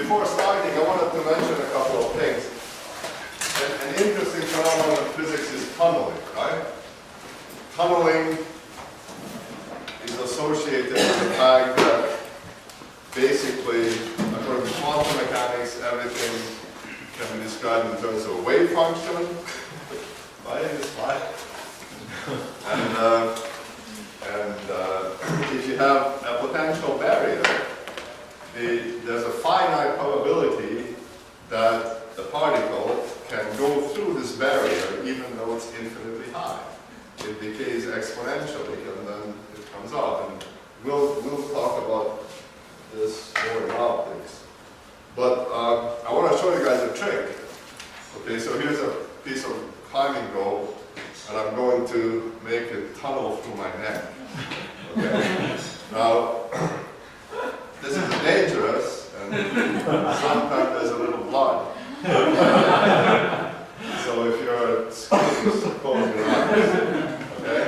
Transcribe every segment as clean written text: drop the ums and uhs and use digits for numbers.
before starting, I wanted to mention a couple of things. An interesting phenomenon in physics is tunneling, right? Tunneling is associated with the fact that basically, according to quantum mechanics, everything can be described in terms of a wave function. Right? And if you have a potential barrier, there's a finite probability that the particle can go through this barrier even though it's infinitely high. It decays exponentially and then it comes out. And we'll talk about this more in optics. But I want to show you guys a trick. Okay, so here's a piece of climbing rope, and I'm going to make it tunnel through my neck. Okay? Now, this is dangerous, and sometimes there's a little blood. So if you're skiing, close your eyes. Okay?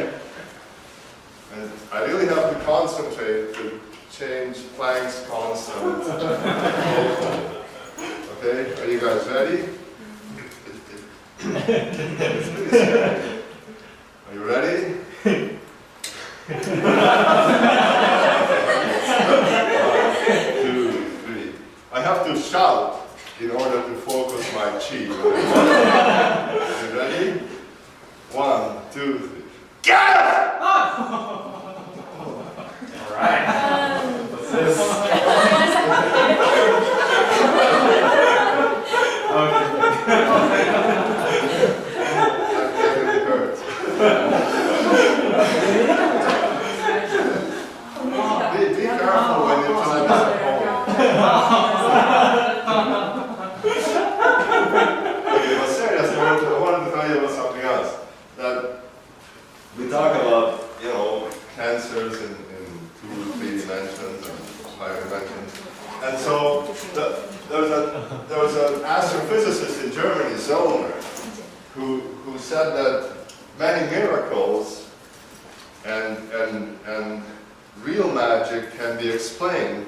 And I really have to concentrate to change Planck's constant. Okay, are you guys ready? It's pretty scary. Are you ready? 1, 2, 3. I have to shout in order to focus my chi. Are you ready? 1, 2, 3. Get! Alright. What's this? Be careful when you try this at home. Okay, but seriously, I wanted to tell you about something else. That we talk about, you know, cancers in 2, 3 dimensions and 5 dimensions. And so there was an astrophysicist in Germany, Zollner, who said that many miracles and real magic can be explained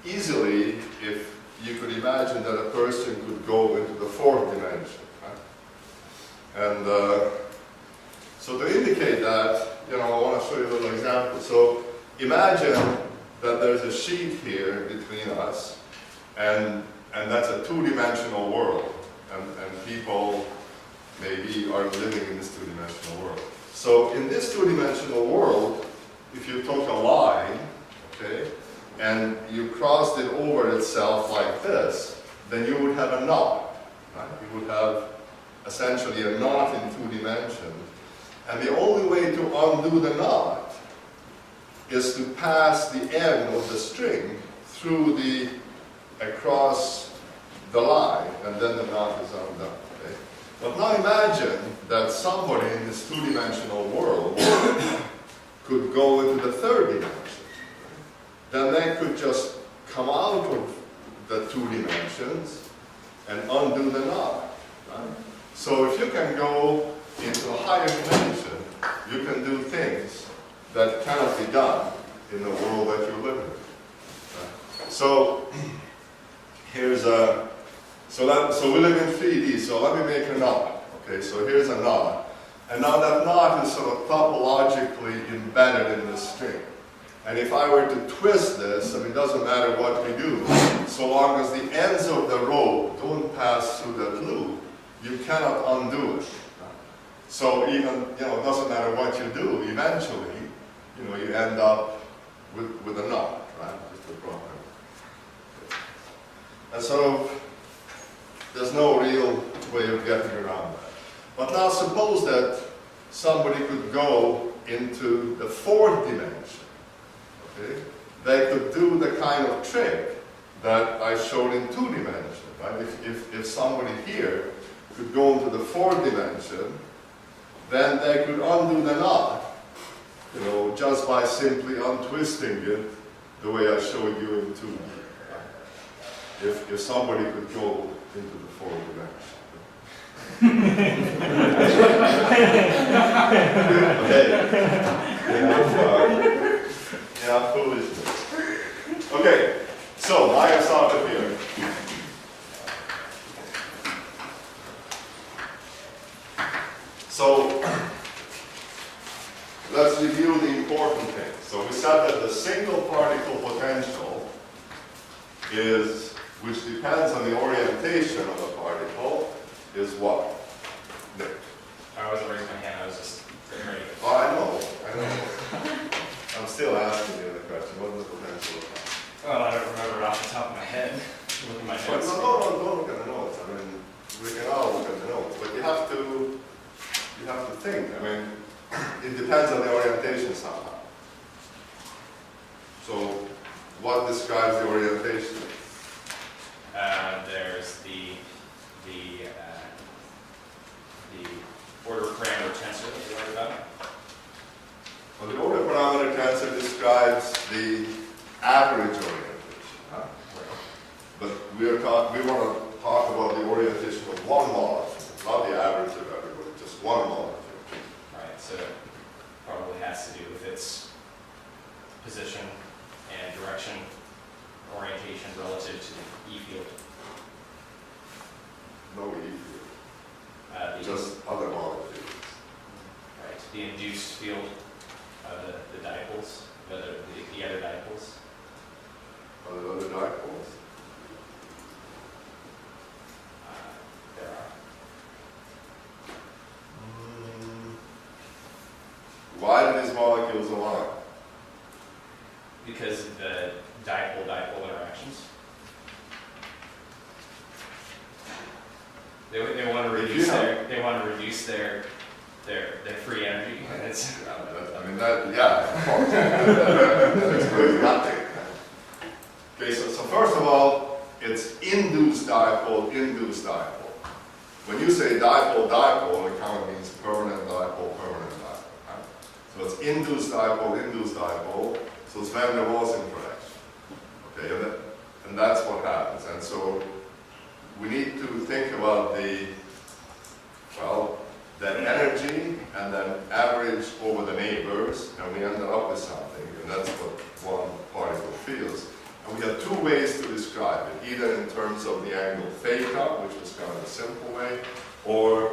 easily if you could imagine that a person could go into the 4th dimension. Right? And so to indicate that, you know, I want to show you a little example. So imagine that there's a sheet here between us, and that's a 2-dimensional world, and people maybe are living in this 2-dimensional world. So in this 2-dimensional world, if you took a line, okay, and you crossed it over itself like this, then you would have a knot. Right? You would have essentially a knot in 2 dimensions. And the only way to undo the knot is to pass the end of the string through across the line, and then the knot is undone. Okay? But now imagine that somebody in this 2-dimensional world could go into the 3rd dimension. Then they could just come out of the 2 dimensions and undo the knot. Right? So if you can go into a higher dimension, you can do things that cannot be done in the world that you live in. Right? So here's a, so we live in 3D, so let me make a knot. Okay, so here's a knot. And now that knot is sort of topologically embedded in the string. And if I were to twist this, I mean, it doesn't matter what we do, so long as the ends of the rope don't pass through that loop, you cannot undo it. So even, you know, it doesn't matter what you do, eventually, you know, you end up with a knot, right? With the problem. And so there's no real way of getting around that. But now suppose that somebody could go into the 4th dimension. Okay? They could do the kind of trick that I showed in 2 dimensions. Right? If somebody here could go into the 4th dimension, then they could undo the knot, you know, just by simply untwisting it the way I showed you in 2D. If somebody could go into the 4th dimension. Okay. Yeah, foolishness. Okay, so I have started here. let's review the important things. So we said that the single particle potential is, which depends on the orientation of the particle, is what? Nick? I wasn't raising my hand, I was just getting ready. Oh, I know. I'm still asking you the question, what does potential look like? Well, I don't remember it off the top of my head. Look at my But notes. don't look at the notes. I mean, we can all look at the notes, but you have to think. I mean, it depends on the orientation somehow. So, what describes the orientation? There's the order parameter tensor that we learned about. Well, the order parameter tensor describes the average orientation. Huh? But we want to talk about the orientation of one molecule, not the average of everybody, just one molecule. Right, so it probably has to do with its position and direction, orientation relative to the E field. No E field, just other molecules. Right, the induced field of the dipoles, the other dipoles. Are there other dipoles? There are. Why do these molecules align? Because of the dipole-dipole interactions. They want to reduce their free energy. It's, I mean, of course. That explains nothing. Okay, so first of all, it's induced dipole, induced dipole. When you say dipole, dipole, it kind of means permanent dipole, permanent dipole. Right? So it's induced dipole, induced dipole, so it's van der Waals interaction. Okay, and that's what happens. And so we need to think about the energy and then average over the neighbors, and we ended up with something, and that's what one particle feels. And we have two ways to describe it, either in terms of the angle theta, which is kind of a simple way, or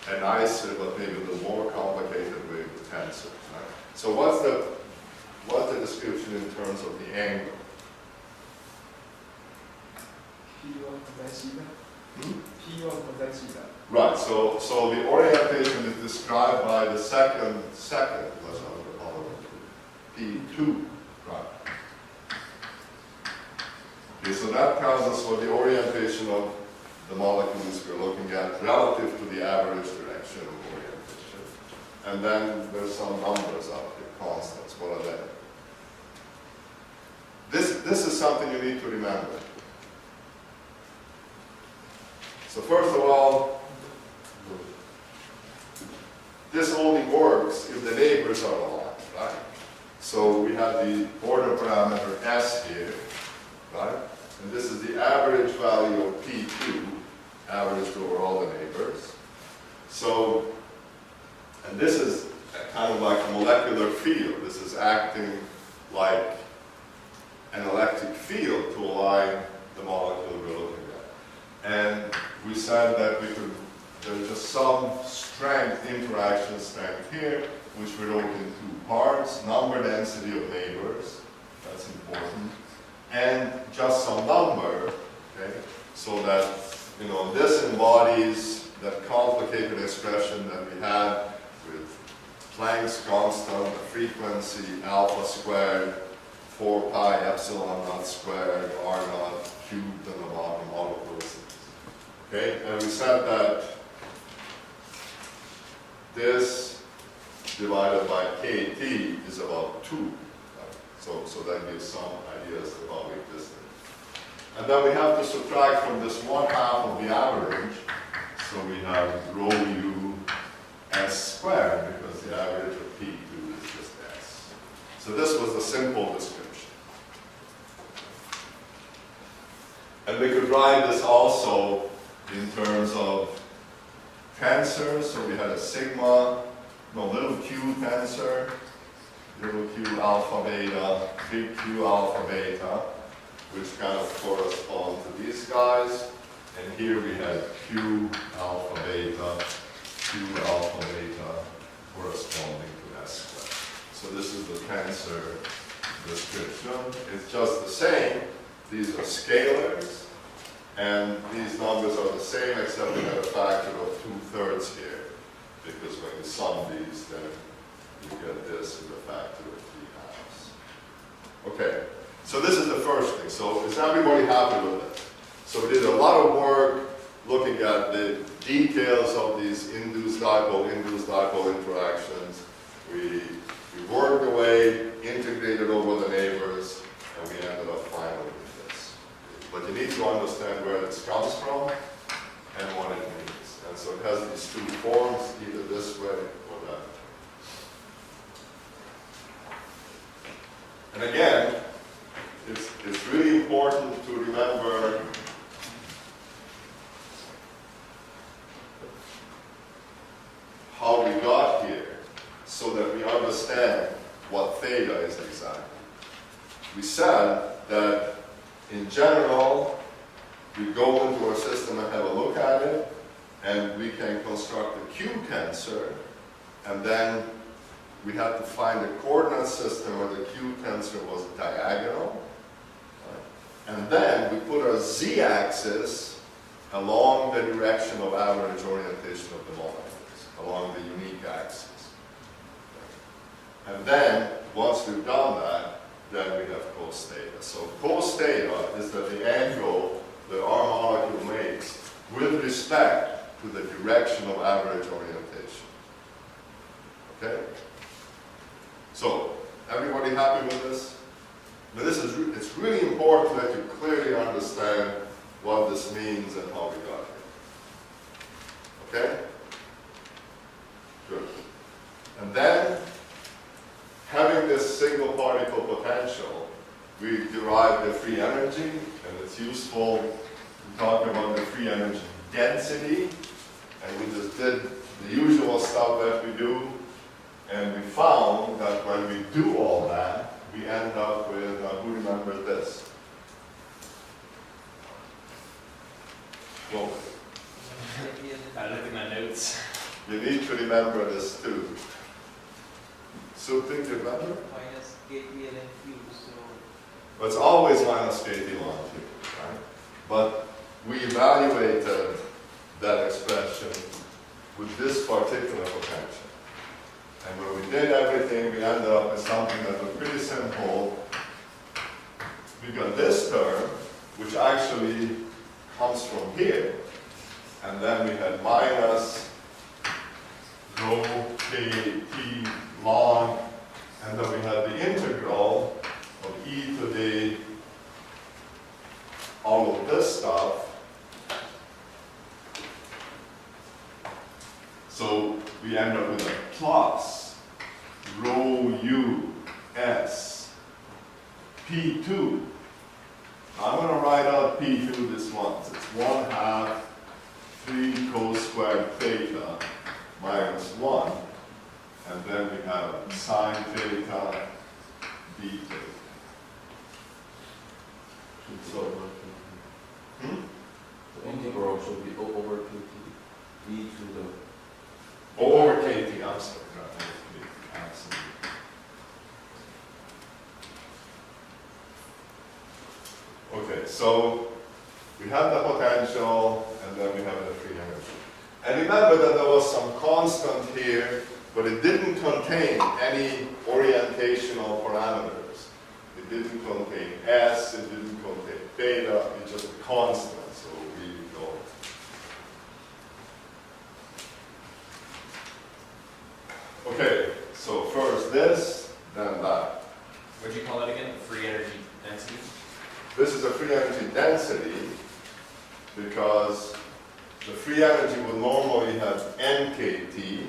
a nicer but maybe a little more complicated way with tensor. Right? So what's the description in terms of the angle? Right, so the orientation is described by the second, let's P2, right. Okay, so that tells us what the orientation of the molecules we're looking at relative to the average direction of orientation. And then there's some numbers up here, constants, what are they? This is something you need to remember. So first of all, this only works if the neighbors are aligned, right? So we have the order parameter S here, right? And this is the average value of P2, averaged over all the neighbors. So, and this is kind of like a molecular field. This is acting like an electric field to align the molecule we're looking at. And we said that there's just some strength, interaction strength here, which we wrote in two parts, number density of neighbors, that's important, and just some number, okay, so that, you know, this embodies that complicated expression that we had with Planck's constant, the frequency, alpha squared, 4 pi epsilon naught squared, r naught cubed on the bottom, all of those things. Okay, and we said that this divided by kT is about 2. Right? So that gives some ideas about this thing. And then we have to subtract from this 1/2 of the average. So we have rho u s squared, because the average of P2 is just s. So this was the simple description. And we could write this also in terms of tensors. So we had a little q tensor, little q alpha beta, big Q alpha beta, which kind of correspond to these guys. And here we had Q alpha beta corresponding to S squared. So this is the tensor description. It's just the same. These are scalars, and these numbers are the same except we have a factor of 2/3 here, because when you sum these, then you get this with a factor of 3/2. Okay, so this is the first thing. So is everybody happy with it? So we did a lot of work looking at the details of these induced dipole interactions. We worked away, integrated over the neighbors, and we ended up finally with this. But you need to understand where this comes from and what it means. And so it has these two forms, either this way or that way. And again, it's really important to remember how we got here so that we understand what theta is exactly. We said that in general, we go into our system and have a look at it, and we can construct a Q tensor, and then we had to find a coordinate system where the Q tensor was diagonal, right? And then we put our z-axis along the direction of average orientation of the molecules, along the unique axis. And then, once we've done that, then we have cos theta. So cos theta is that the angle that our molecule makes with respect to the direction of average orientation. Okay? So, everybody happy with this? Now it's really important that you clearly understand what this means and how we got here. Okay? Good. And then, having this single particle potential, we derive the free energy, and it's useful to talk about the free energy density, and we just did the usual stuff that we do, and we found that when we do all that, we end up with, who remembers this? Well, I look at my notes. you need to remember this too. So think you remember? Minus KT ln Q, so... Well, it's always minus KT ln Q, right? But we evaluated that expression with this particular potential. And when we did everything, we ended up with something that was pretty simple. We got this term, which actually comes from here. And then we had minus rho KT ln, and then we had the integral of e to the all of this stuff. So we end up with a plus rho u s p2. I'm going to write out p2 this once. It's 1/2 3 cos squared theta minus 1. And then we have sine theta d theta. So, The integral should be over kt, e to the... over kt, I'm sorry, not over kt, absolutely. Okay, so we have the potential, and then we have the free energy. And remember that there was some constant here, but it didn't contain any orientational parameters. It didn't contain S, it didn't contain theta, it's just a constant, so we go. Okay, so first this, then that. What'd you call it again? Free energy density? This is a free energy density because the free energy will normally have nkt,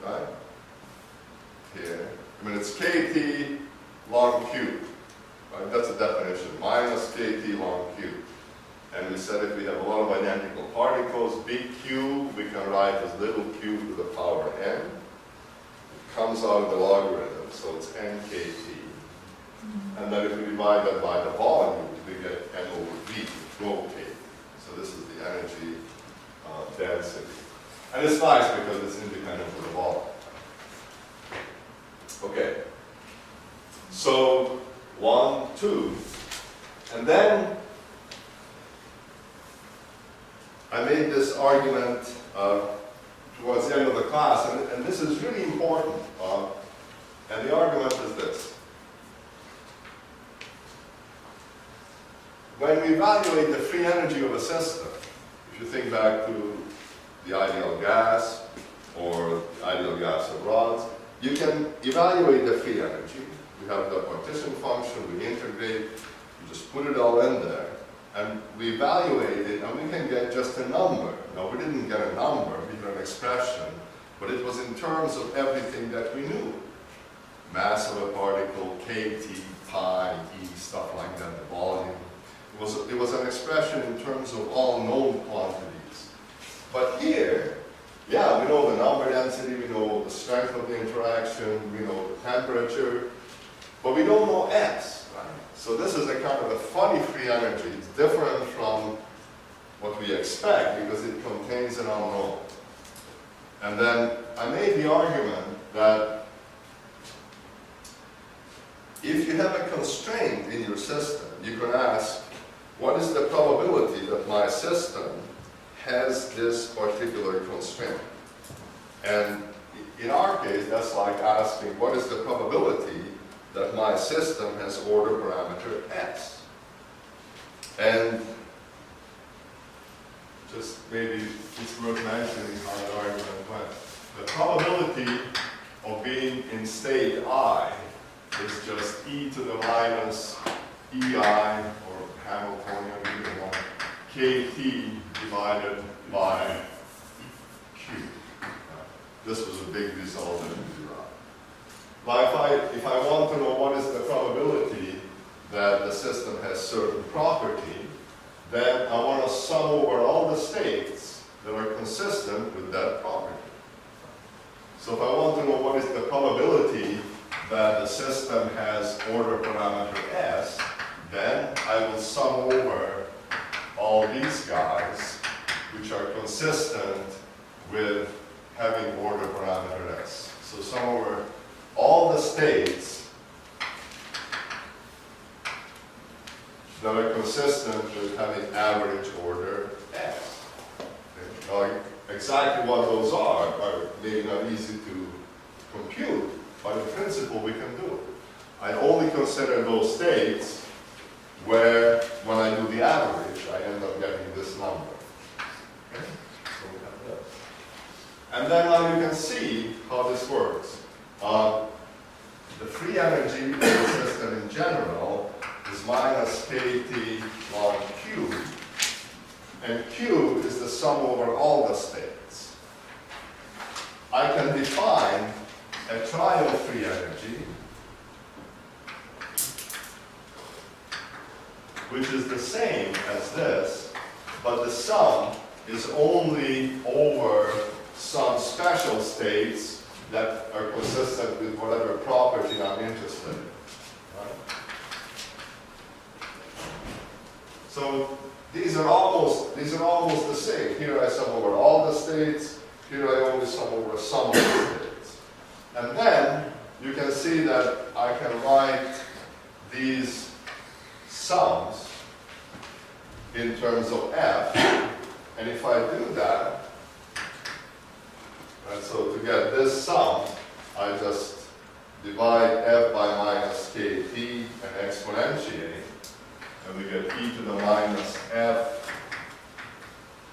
right? Here. I mean, it's kt ln q, right? That's a definition, minus kt ln q. And we said if we have a lot of identical particles, big Q, we can write as little q to the power n. It comes out of the logarithm, so it's nkt. And then if we divide that by the volume, we get n over v, rho k. So this is the energy density. And it's nice because it's independent of the volume. Okay, So 1, 2, and then I made this argument towards the end of the class, and this is really important. And the argument is this. When we evaluate the free energy of a system, if you think back to the ideal gas or the ideal gas of rods, you can evaluate the free energy. We have the partition function, we integrate, you just put it all in there, and we evaluate it, and we can get just a number. Now, we didn't get a number, we got an expression, but it was in terms of everything that we knew. Mass of a particle, kT, pi, e, stuff like that, the volume. It was an expression in terms of all known quantities. But here, yeah, we know the number density, we know the strength of the interaction, we know the temperature, but we don't know S, right? So this is a kind of a funny free energy. It's different from what we expect because it contains an unknown. And then I made the argument that if you have a constraint in your system, you can ask, what is the probability that my system has this particular constraint? And in our case, that's like asking, what is the probability that my system has order parameter S? And just maybe it's worth mentioning how the argument went. The probability of being in state I is just e to the minus ei, or Hamiltonian, either one, kT divided by q. This was a big result that we derived. But if I want to know what is the probability that the system has certain property, then I want to sum over all the states that are consistent with that property. So if I want to know what is the probability that the system has order parameter S, then I will sum over all these guys, which are consistent with having order parameter S. So sum over all the states that are consistent with having average order S. Okay. Now, exactly what those are maybe not easy to compute, but in principle we can do it. I only consider those states where, when I do the average, I end up getting this number. Okay? So we have this. And then now you can see how this works. The free energy of the system in general is minus kT log Q. And Q is the sum over all the states. I can define a trial free energy, which is the same as this, but the sum is only over some special states that are consistent with whatever property I'm interested in. Right? So these are almost the same. Here I sum over all the states, here I only sum over some of the states. And then you can see that I can write these sums in terms of F, and if I do that, and so to get this sum, I just divide F by minus KT and exponentiate, and we get e to the minus F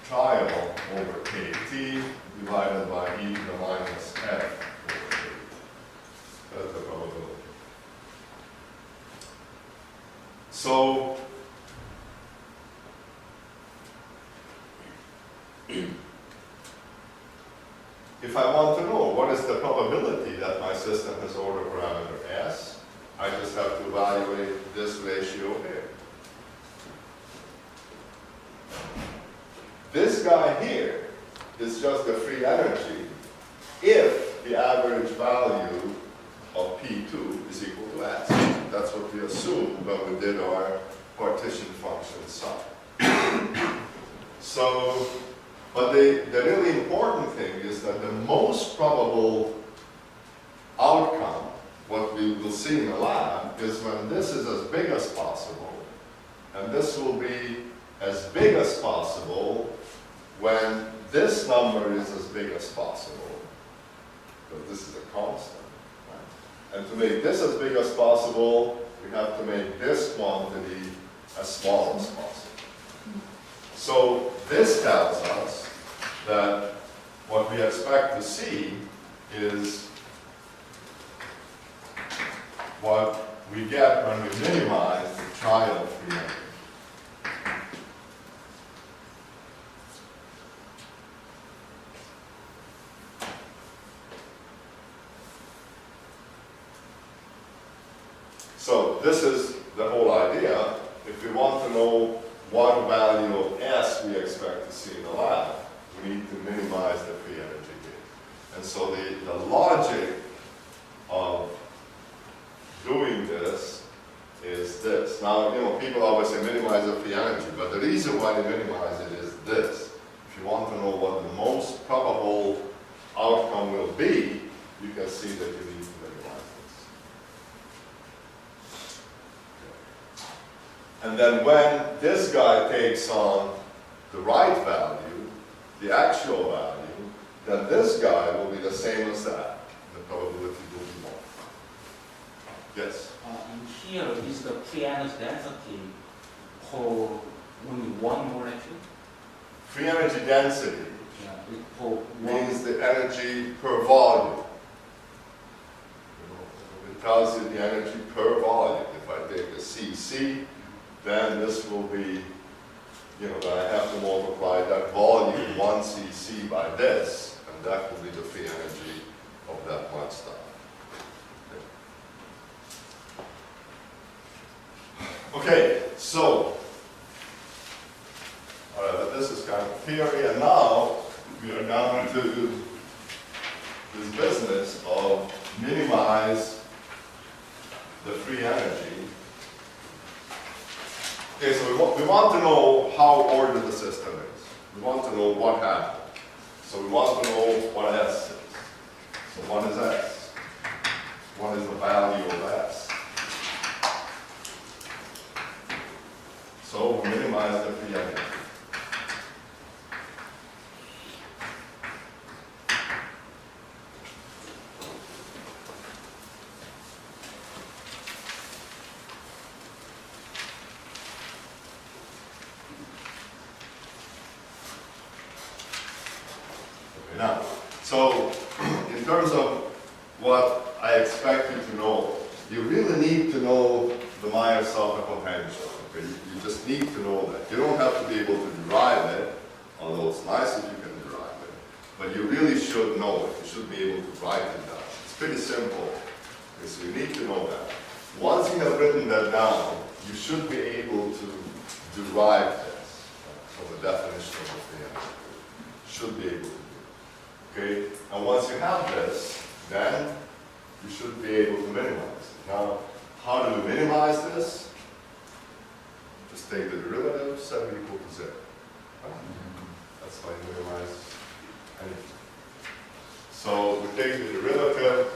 trial over KT divided by e to the minus F over KT. That's the probability. So, if I want to know what is the probability that my system has order parameter S, I just have to evaluate this ratio here. This guy here is just the free energy if the average value of P2 is equal to S. That's what we assumed when we did our partition function sum. So, but the really important thing is that the most probable outcome what we will see in the lab is when this is as big as possible, and this will be as big as possible when this number is as big as possible, because this is a constant. Right? And to make this as big as possible, we have to make this quantity as small as possible. So this tells us that what we expect to see is what we get when we minimize the child free energy. So this is the whole idea. If we want to know what value of S we expect to see in the lab, we need to minimize the free energy gain. And so the logic of doing this is this. Now, people always say minimize the free energy, but the reason why they minimize it is this. If you want to know what the most probable outcome will be, you can see that you need to minimize this. And then when this guy takes on the right value, the actual value, then this guy will be the same as that. The probability will be more. Yes? In here, is the free energy density for only one molecule? Free energy density For means the energy per volume. It tells you the energy per volume. If I take a CC, then this will be, then I have to multiply that volume 1 cc by this, and that will be the free energy of that much stuff. Okay, so, all right, but this is kind of theory, and now we are down to this business of minimize the free energy. Okay, so we want to know how ordered the system is. We want to know what happened. So we want to know what S is. So what is S? What is the value of S? So we minimize the free energy. Now, so in terms of what I expect you to know, you really need to know the Meyer-Salter potential. Okay? You just need to know that. You don't have to be able to derive it, although it's nice if you can derive it. But you really should know it. You should be able to write it down. It's pretty simple. Okay, so you need to know that. Once you have written that down, you should be able to derive this from the definition of the energy. Should be able to. Okay, and once you have this, then you should be able to minimize it. Now, how do we minimize this? Just take the derivative, set it equal to 0. That's how you minimize anything. So we take the derivative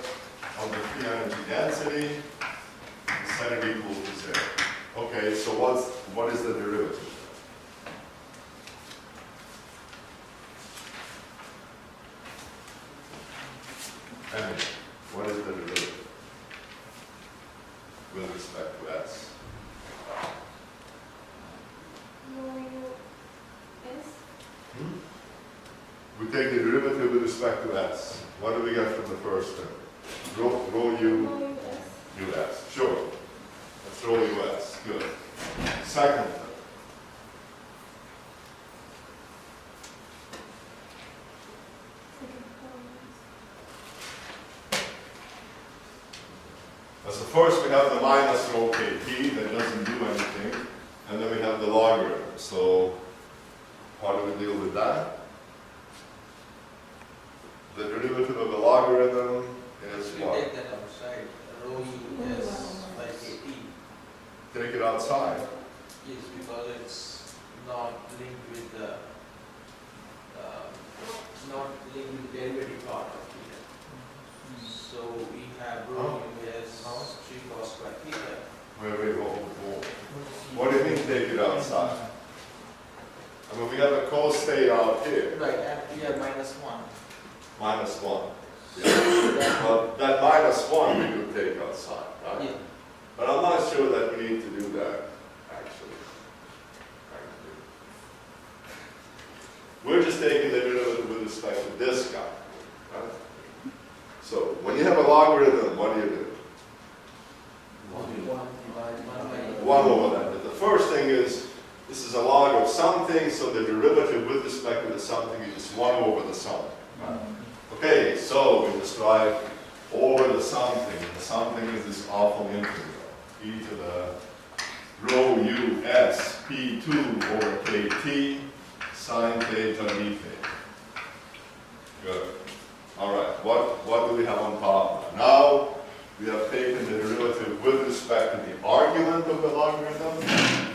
of the free energy density and set it equal to 0. Okay, so what is the derivative? And what is the derivative with respect to S? We take the derivative with respect to S. What do we get from the first term? Rho U, US. Sure. Let's roll US. Good. Second term. So first we have the minus rho kp that doesn't do anything, and then we have the logarithm. So how do we deal with that? The derivative of the logarithm is We what? take that outside, rho u s by kt. Take it outside. Yes, because it's not linked with the, not linked with the derivative part of it. So we have rho u s take it outside. I mean, we have a co-state out here, Right, and we are -1. -1. Yeah. Well, that -1 we could take outside, right? Yeah. But I'm not sure that we need to do that, actually. We're just taking the derivative with respect to this guy, right? So, when you have a logarithm, what do? 1 divided by 1 over that. But the first thing is, this is a log of something, so the derivative with respect to the something is just 1 over the sum. Right? Okay, so we just write over the something, and the something is this awful integral, e to the rho u s p2 over kt sine theta d theta. Good. All right, what do we have on top? Now we have taken the derivative with respect to the argument of the logarithm.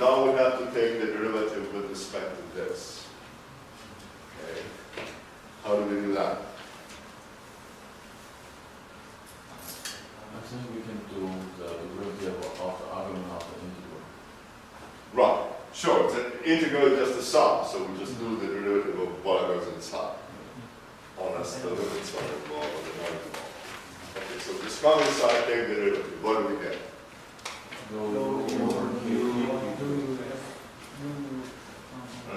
Now we have to take the derivative with respect to this. Okay. How do we do that? I think we can do the derivative of the argument of the integral. Right, sure. The integral is just a sum, so we just do the derivative of whatever's inside. Unless the limits are involved or they're not involved. Okay, so just come inside, take the derivative. What do we get?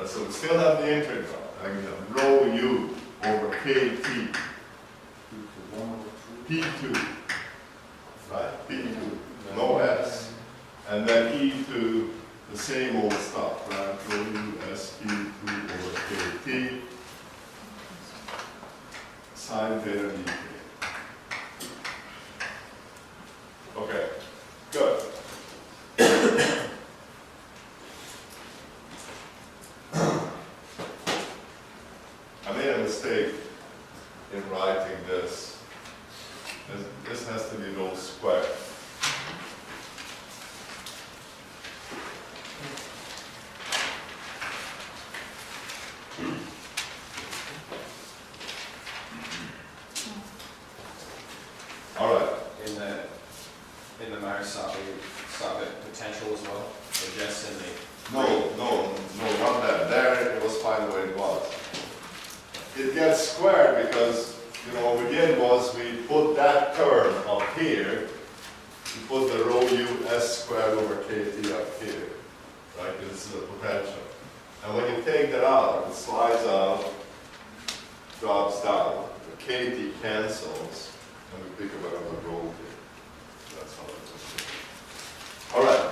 So we still have the integral. And we have rho u over kt p2. Right? p2. No s. And then e to the same old stuff, right? Rho u s p2 over kt sine theta d theta. Okay, good. I made a mistake in writing this. This has to be rho squared. All right. In the minor socket potential as well, or just in the? No, not that. There, it was fine the way it was. It gets squared because, what we did was we put that term up here, we put the rho u s squared over kt up here, right? This is the potential. And when you take that out, it slides out, drops down, the kt cancels, and we pick up another rho here. That's how it is. All right.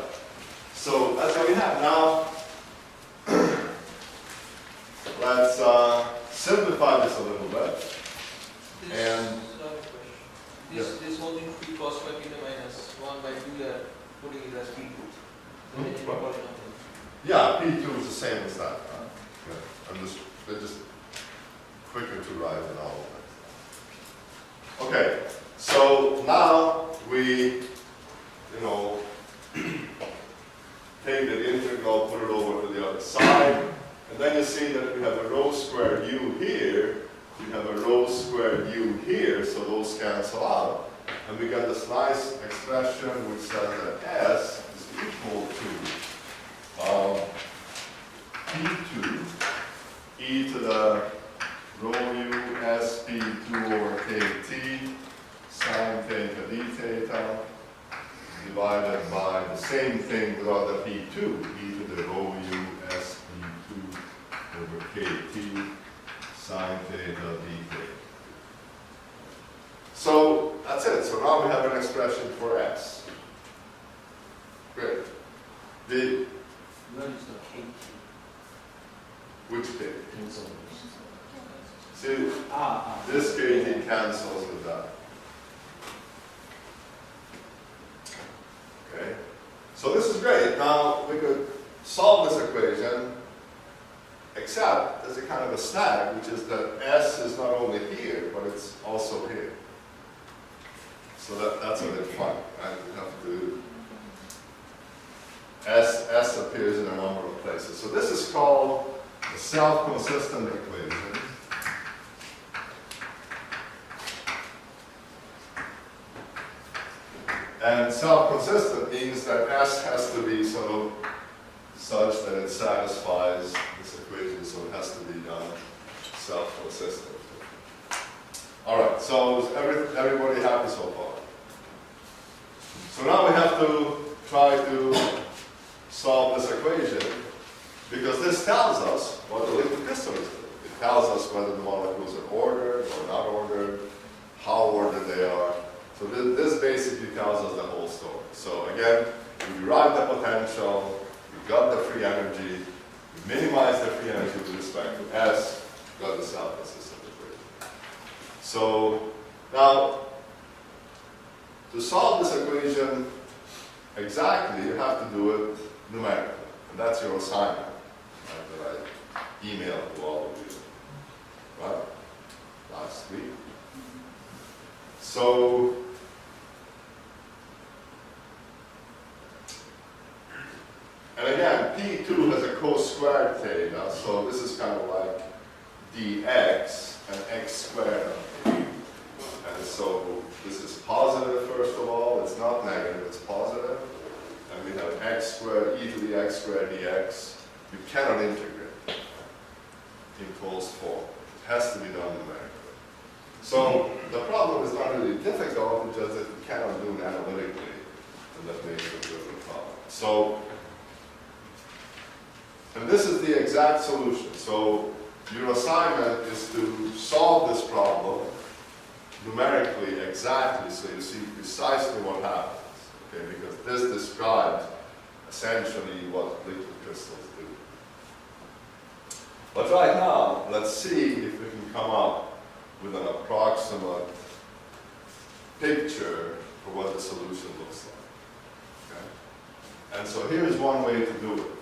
So that's what we have now. Let's simplify this a little bit. And- This holding p cos by theta minus 1 by 2, we are putting it as p2. Hmm, In the right. polynomial. Yeah, P2 is the same as that. Yeah. They're just quicker to write than all of that. Okay, so now we, take the integral, put it over to the other side, and then you see that we have a rho squared u here, we have a rho squared u here, so those cancel out, and we get this nice expression which says that s is equal to p2 e to the rho u s p2 over kt sine theta d theta divided by the same thing without the p2 e to the rho u s p2 over kt sine theta d theta. So that's it. So now we have an expression for s. Great. Where is the KT? Which kt? Cancel. See, Ah. this kt cancels with that. Okay, so this is great. Now we could solve this equation, except there's a kind of a snag, which is that s is not only here, but it's also here. So that's a bit fun. Right? We have to s appears in a number of places. So this is called the self-consistent equation. And self-consistent means that s has to be sort of such that it satisfies this equation, so it has to be done self-consistently. All right, so is everybody happy so far? So now we have to try to solve this equation, because this tells us what the liquid crystal is doing. It tells us whether the molecules are ordered or not ordered, how ordered they are. So this basically tells us the whole story. So again, we derive the potential, we got the free energy, we minimize the free energy with respect to S, we got the self-consistent equation. So now, to solve this equation exactly, you have to do it numerically. And that's your assignment, right, that I emailed to all of you, right, last week. So, and again, P2 has a co-squared theta, so this is kind of like dx and x squared of P. And so this is positive, first of all. It's not negative, it's positive. And we have x squared, e to the x squared dx. You cannot integrate in closed form. It has to be done numerically. So the problem is not really difficult, it's just that you cannot do it analytically. And that makes it a bit of a problem. So, and this is the exact solution. So your assignment is to solve this problem numerically exactly, so you see precisely what happens, okay, because this describes essentially what liquid crystals do. But right now, let's see if we can come up with an approximate picture for what the solution looks like, okay? And so here's one way to do it.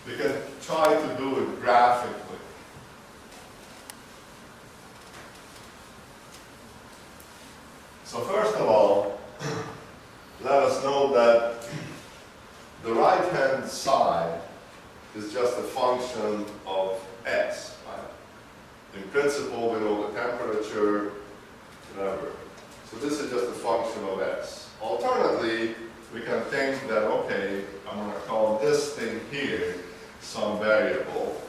We can try to do it graphically. So first of all, let us know that the right-hand side is just a function of S, right? In principle, we know the temperature, whatever. So this is just a function of S. Alternatively, we can think that, okay, I'm going to call this thing here some variable,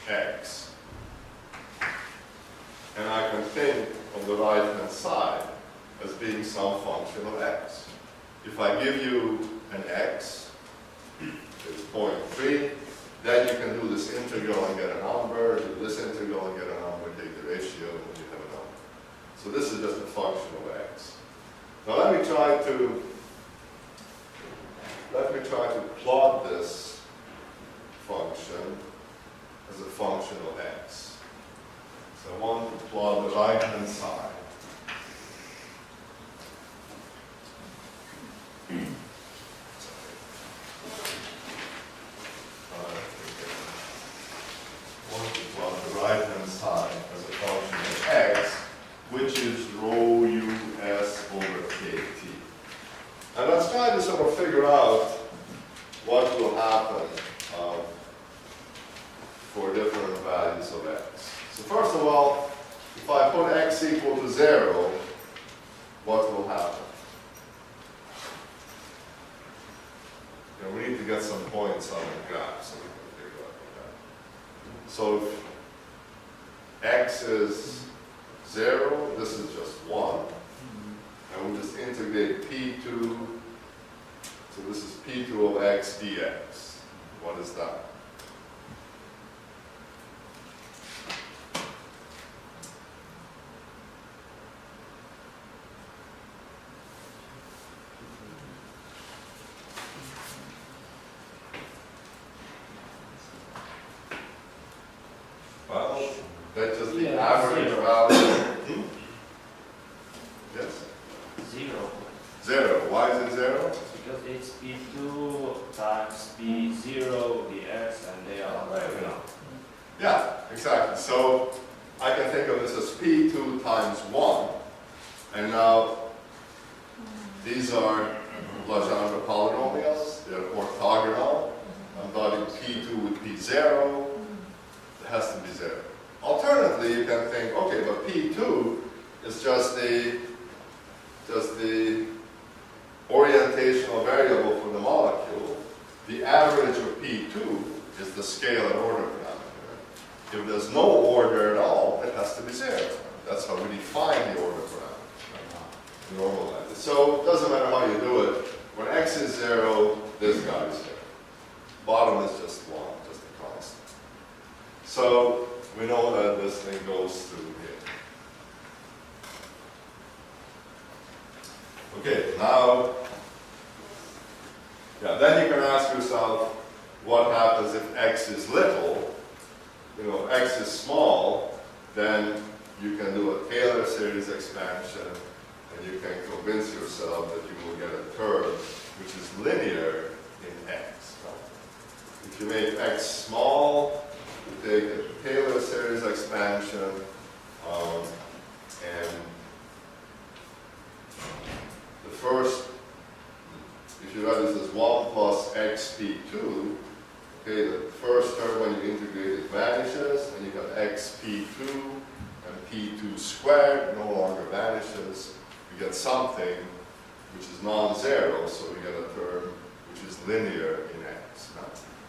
X. And I can think of the right-hand side as being some function of X. If I give you an X, it's 0.3, then you can do this integral and get a number, do this integral and get a number, take the ratio, and you have a number. So this is just a function of X. Now let me try to plot this function as a function of X. So I want to plot the right-hand side. Want to plot the right-hand side as a function of X, which is rho US over KT. And let's try to sort of figure out what will happen for different values of X. So first of all, if I put X equal to 0, what will happen? We need to get some points on the graph so we can figure out that. So if X is 0, this is just 1. And we just integrate P2, so this is P2 of X dx. What is that? Well, that's just the average value. Yes? 0. 0. Why is it 0? Because it's B2 times B0 dx, and they are right now. Yeah, exactly. So I can think of this as P2 times 1. And now these are Legendre polynomials. They're orthogonal. I'm dotting P2 with P0. It has to be 0. Alternatively, you can think, okay, but P2 is just the orientational variable for the molecule, scale and order parameter. If there's no order at all, it has to be 0. That's how we define the order parameter. Normalize it. So it doesn't matter how you do it. When x is 0, this guy is 0. Bottom is just 1, just a constant. So we know that this thing goes through here. Okay, now, then you can ask yourself, what happens if x is little? You know, if x is small, then you can do a Taylor series expansion, and you can convince yourself that you will get a term which is linear in x. If you make x small, you take a Taylor series expansion, and the first, if you write this as 1 plus xp2, okay, the first term when you integrate it vanishes, and you got xp2, and p2 squared no longer vanishes. We get something which is non-zero, so we get a term which is linear in x.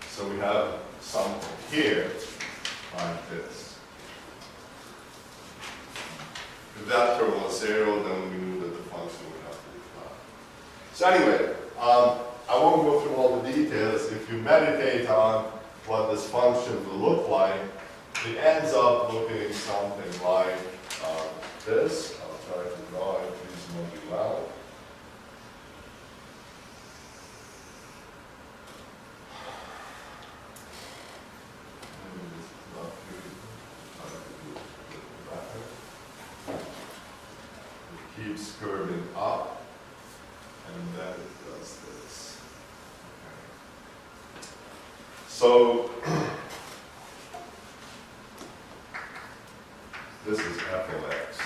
So we have something here like this. If that term was 0, then we knew that the function would have to be flat. So anyway, I won't go through all the details. If you meditate on what this function will look like, it ends up looking something like this. I'll try to draw it reasonably well. It keeps curving up, and then it does this. Okay. So this is f of x.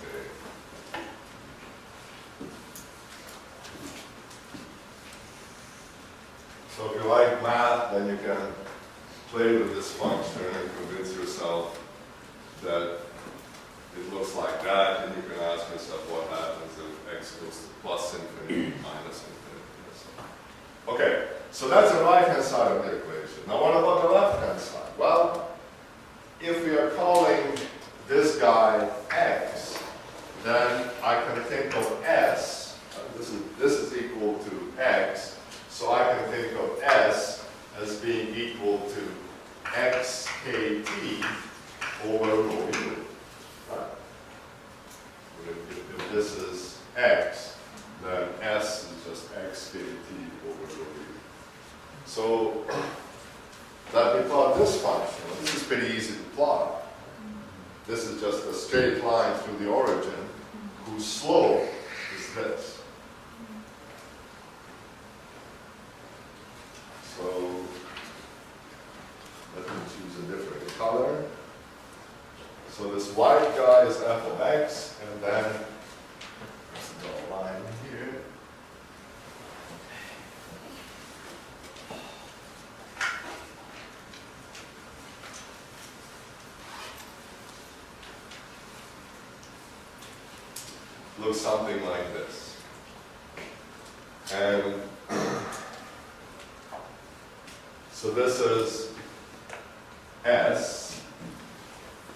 Okay. So if you like math, then you can play with this function and convince yourself that it looks like that, and you can ask yourself what happens if x goes to plus infinity, minus infinity. Okay, so that's the right-hand side of the equation. Now what about the left-hand side? Well, if we are calling this guy x, then I can think of s, this is equal to x, so I can think of s as being equal to xkt over rho u. Right? If this is x, then s is just xkt over rho u. So let me plot this function. This is pretty easy to plot. This is just a straight line through the origin whose slope is this. So let me choose a different color. So this white guy is f of x, and then let's draw a line here. Looks something like this. And so this is S,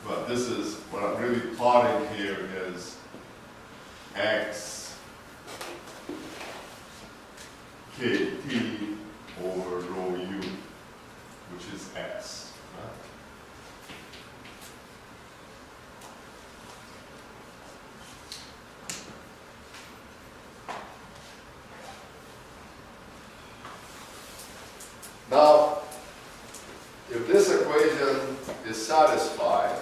but this is, what I'm really plotting here is X KT over rho U, which is S. Right? Now, if this equation is satisfied,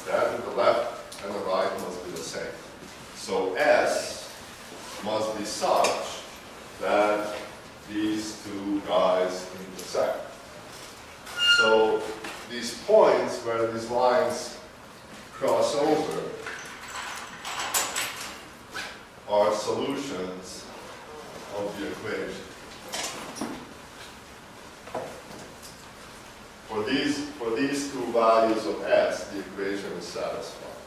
then the left and the right must be the same. So S must be such that these two guys intersect. So these points where these lines cross over are solutions of the equation. For these two values of S, the equation is satisfied.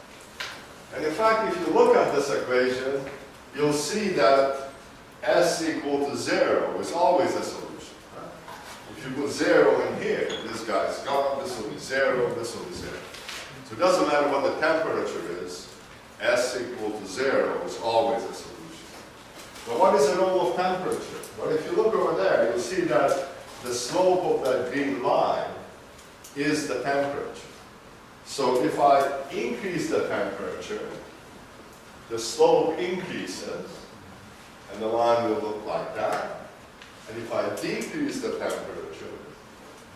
And in fact, if you look at this equation, you'll see that S equal to 0 is always a solution. Right? If you put 0 in here, this guy's gone, this will be 0, this will be 0. So it doesn't matter what the temperature is, S equal to 0 is always a solution. But what is the role of temperature? Well, if you look over there, you'll see that the slope of that green line is the temperature. So if I increase the temperature, the slope increases, and the line will look like that. And if I decrease the temperature,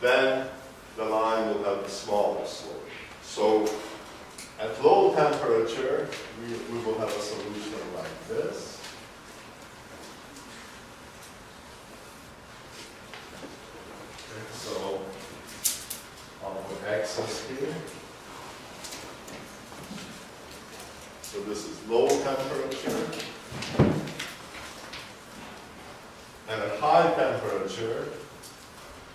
then the line will have a smaller slope. So at low temperature, we will have a solution like this. Okay, so I'll put X's here. So this is low temperature. And at high temperature,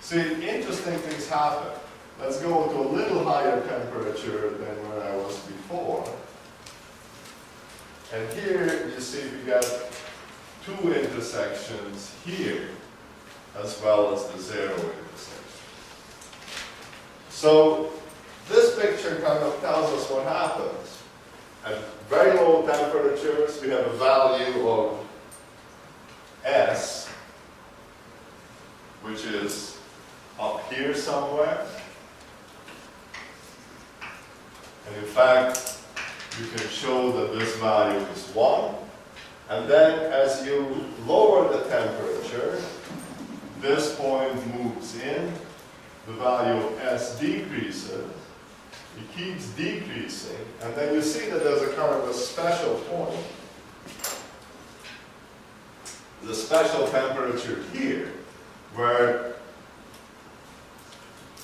see, interesting things happen. Let's go to a little higher temperature than where I was before. And here you see we got two intersections here, as well as the 0 intersection. So this picture kind of tells us what happens. At very low temperatures, we have a value of S, which is up here somewhere. And in fact, you can show that this value is 1. And then as you lower the temperature, this point moves in, the value of S decreases, it keeps decreasing, and then you see that there's a kind of a special point. The special temperature here, where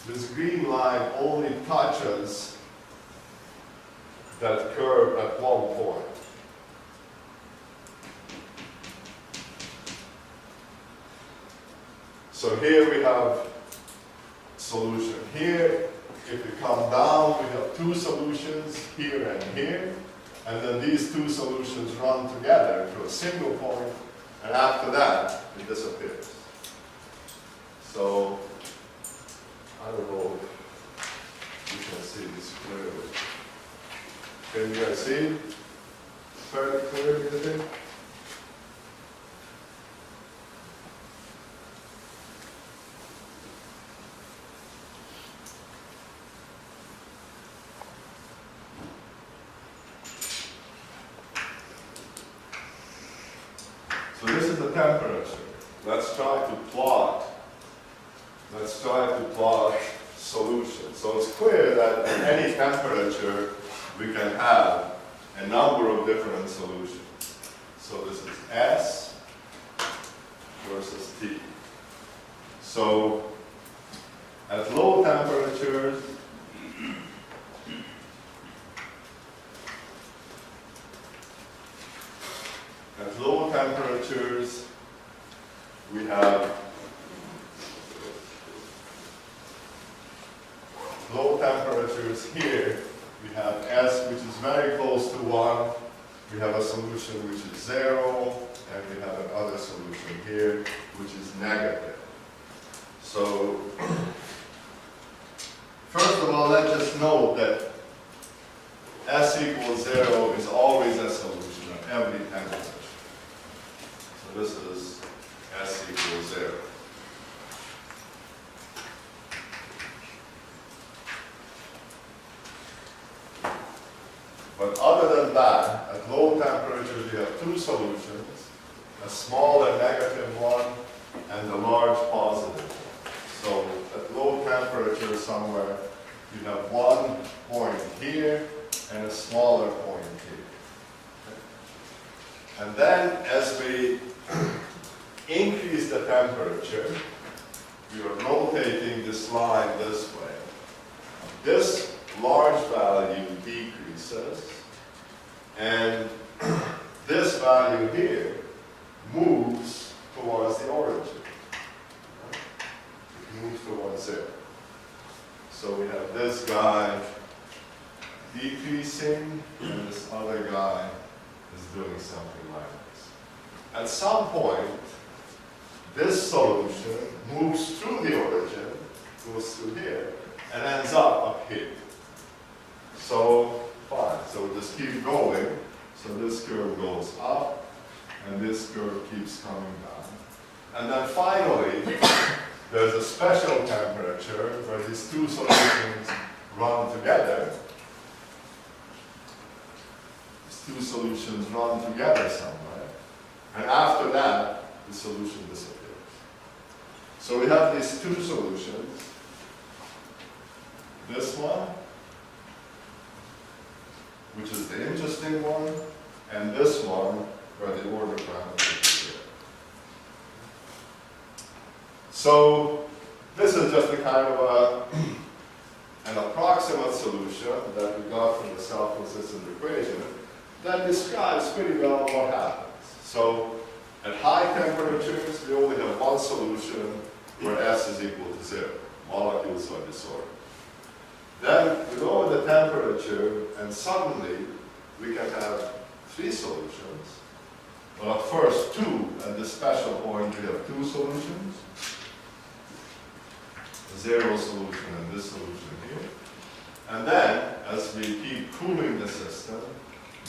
this green line only touches that curve at one point. So here we have solution here. If we come down, we have two solutions, here and here. And then these two solutions run together to a single point, and after that, it disappears. So, I don't know if you can see this clearly. Can you guys see fairly clearly, I think? So this is the temperature. Let's try to plot solutions. So it's clear that at any temperature we can have a number of different solutions. So this is S versus T. So at low temperatures, we have low temperatures here. We have S, which is very close to 1. We have a solution which is 0, and we have another solution here, which is negative. So, first of all, let's just note that S equals 0 is always a solution at every temperature. So this is S equals 0. But other than that, at low temperatures we have two solutions, a smaller negative one and a large positive one. So at low temperature somewhere, you have one point here and a smaller point here. And then as we increase the temperature, we are rotating this line this way. This large value decreases, and this value here moves towards the origin. It moves towards 0. So we have this guy decreasing, and this other guy is doing something like this. At some point, this solution moves through the origin, goes through here, and ends up here. So, fine, so we just keep going. So this curve goes up, and this curve keeps coming down. And then finally, there's a special temperature where these two solutions run together. These two solutions run together somewhere. And after that, the solution disappears. So we have these two solutions. This one, which is the interesting one, and this one, where the order parameter is here. So this is just a kind of an approximate solution that we got from the self-consistent equation that describes pretty well what happens. So at high temperatures, we only have one solution where S is equal to 0. Molecules are disordered. Then we lower the temperature, and suddenly we can have 3 solutions. Well, at first 2, at this special point we have 2 solutions. A 0 solution and this solution here. And then, as we keep cooling the system,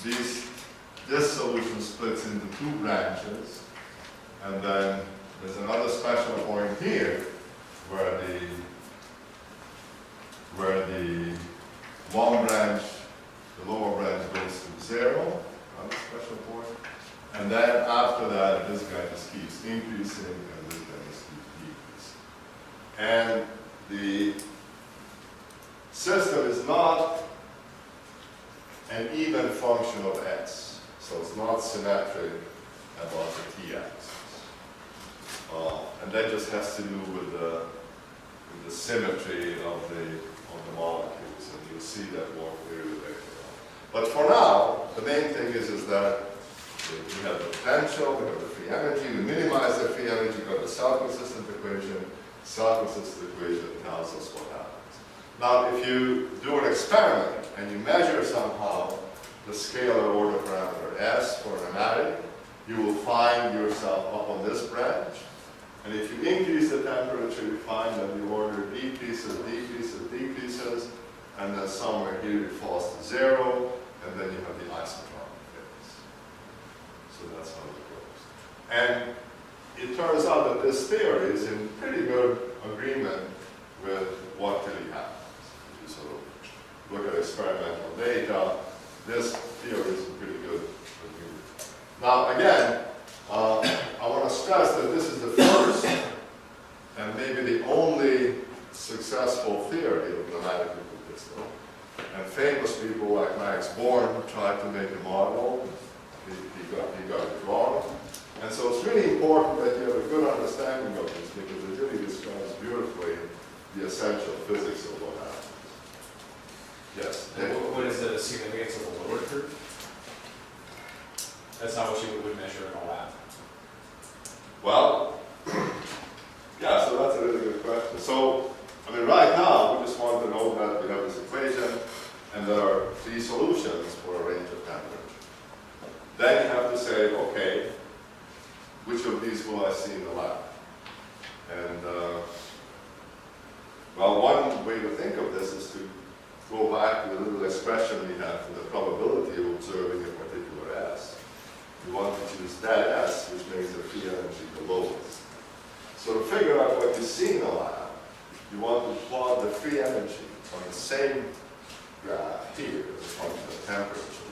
this solution splits into 2 branches. And then there's another special point here where the one branch, the lower branch goes to 0, another special point. And then after that, this guy just keeps increasing and this guy just keeps decreasing. And the system is not an even function of x. So it's not symmetric about the t-axis. And that just has to do with the symmetry of the molecules, and you'll see that more clearly later on. But for now, the main thing is that we have the potential, we have the free energy, we minimize the free energy, we have the self-consistent equation. Self-consistent equation tells us what happens. Now, if you do an experiment and you measure somehow the scalar order parameter S for an array, you will find yourself up on this branch. And if you increase the temperature, you find that the order decreases, decreases, decreases, and then somewhere here it falls to 0, and then you have the isotropic phase. So that's how it goes. And it turns out that this theory is in pretty good agreement with what really happens. If you sort of look at experimental data, this theory is in pretty good agreement. Now again, I want to stress that this is the first and maybe the only successful theory of pneumatic liquid crystal. And famous people like Max Born tried to make a model. He got it wrong. And so it's really important that you have a good understanding of this because it really describes beautifully the essential physics of what happens. Yes? What is the significance of the lower curve? That's not what you would measure in a lab. Well, yeah, so that's a really good question. So, I mean, right now, we just want to know that we have this equation, and there are 3 solutions for a range of temperature. Then you have to say, okay, which of these will I see in the lab? And, well, one way to think of this is to go back to the little expression we have for the probability of observing a particular S. You want to choose that S, which makes the free energy the lowest. So to figure out what you see in the lab, you want to plot the free energy on the same graph here as a function of temperature.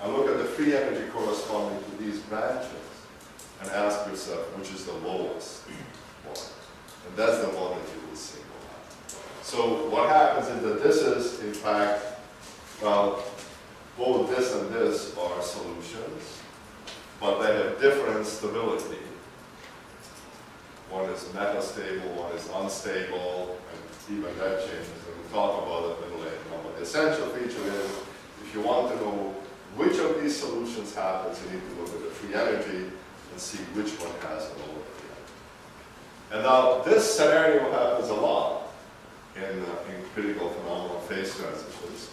And look at the free energy corresponding to these branches and ask yourself which is the lowest one. And that's the one that you will see in the lab. So what happens is that this is, in fact, well, both this and this are solutions, but they have different stability. One is metastable, one is unstable, and even that changes, and we'll talk about it a little later on. But the essential feature is, if you want to know which of these solutions happens, you need to look at the free energy and see which one has a lower free energy. And now, this scenario happens a lot in critical phenomenon phase transitions.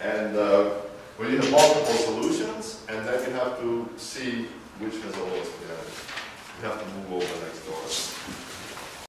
And well, you have multiple solutions, and then you have to see which has the lowest p-value. You have to move over next door.